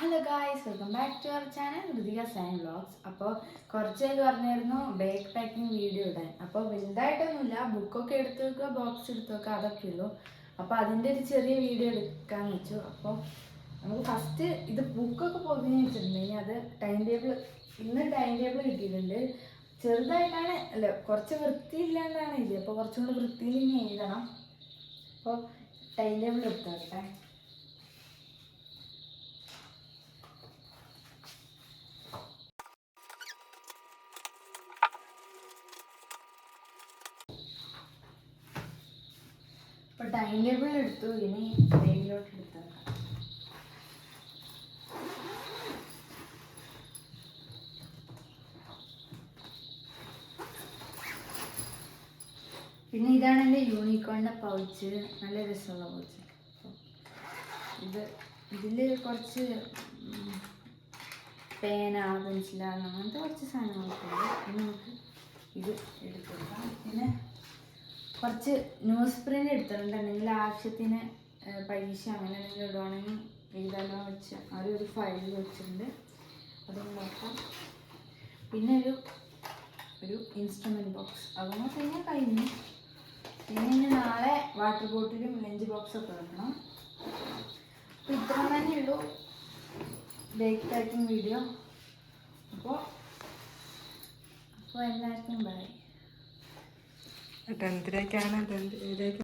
Hello guys, welcome back to our channel Ritika sign vlogs. അപ്പോൾ കുറച്ചായി പറഞ്ഞായിരുന്നു ബേക്ക് പാക്കിംഗ് വീഡിയോ ഇടാൻ. അപ്പോൾ വലുതായിട്ടൊന്നുമില്ല, ബുക്കൊക്കെ എടുത്ത് വെക്കുക, ബോക്സ് എടുത്ത് വെക്കുക, അതൊക്കെ ഉള്ളൂ. അപ്പോൾ അതിൻ്റെ ഒരു ചെറിയ വീഡിയോ എടുക്കാമെന്ന് വെച്ചു. അപ്പോൾ നമുക്ക് ഫസ്റ്റ് ഇത് ബുക്കൊക്കെ പൊതിഞ്ഞ് വെച്ചിട്ടുണ്ടെങ്കിൽ അത് ഇന്ന് ടൈം ടേബിൾ കിട്ടിയിട്ടുണ്ട്. ചെറുതായിട്ടാണ് കുറച്ച് വൃത്തിയില്ലാണ്ടാണ് ഇത്. അപ്പോൾ കുറച്ചും കൂടി വൃത്തിയിൽ ഇനി എഴുതണം. അപ്പോൾ ടൈം ടേബിൾ എടുത്താട്ടെ. അപ്പോൾ ടൈം ടേബിൾ എടുത്തു, ഇനി ഡെയിലോട്ട് എടുത്താൽ പിന്നെ ഇതാണ് എൻ്റെ യൂണിക്കോണിൻ്റെ പൗച്ച്. നല്ല രസമുള്ള പൗച്ച്. ഇതിൽ കുറച്ച് പേന, പെൻസിൽ അങ്ങനത്തെ കുറച്ച് സാധനങ്ങളൊക്കെ ഉണ്ട്. ഇനി നമുക്ക് ഇത് എടുക്കാം. പിന്നെ കുറച്ച് ന്യൂസ് പ്രിൻ്റ് എടുത്തിട്ടുണ്ടെങ്കിൽ ആവശ്യത്തിന് പരീക്ഷ അങ്ങനെ എന്തെങ്കിലും ഇടുവാണെങ്കിൽ എഴുതാനോ വെച്ച് ഒരു ഫയൽ വെച്ചിട്ടുണ്ട്, അതും നോക്കാം. പിന്നെ ഒരു ഇൻസ്ട്രുമെൻറ്റ് ബോക്സ് അതും കഴിഞ്ഞാൽ കഴിഞ്ഞു. പിന്നെ ഇനി നാളെ വാട്ടർ ബോട്ടിലും ലഞ്ച് ബോക്സൊക്കെ വെക്കണം. അപ്പോൾ ഇത്ര തന്നെ ഉള്ളൂ ബേക്ക് പാക്കിംഗ് വീഡിയോ. അപ്പോൾ എല്ലാവർക്കും ബൈ. 10th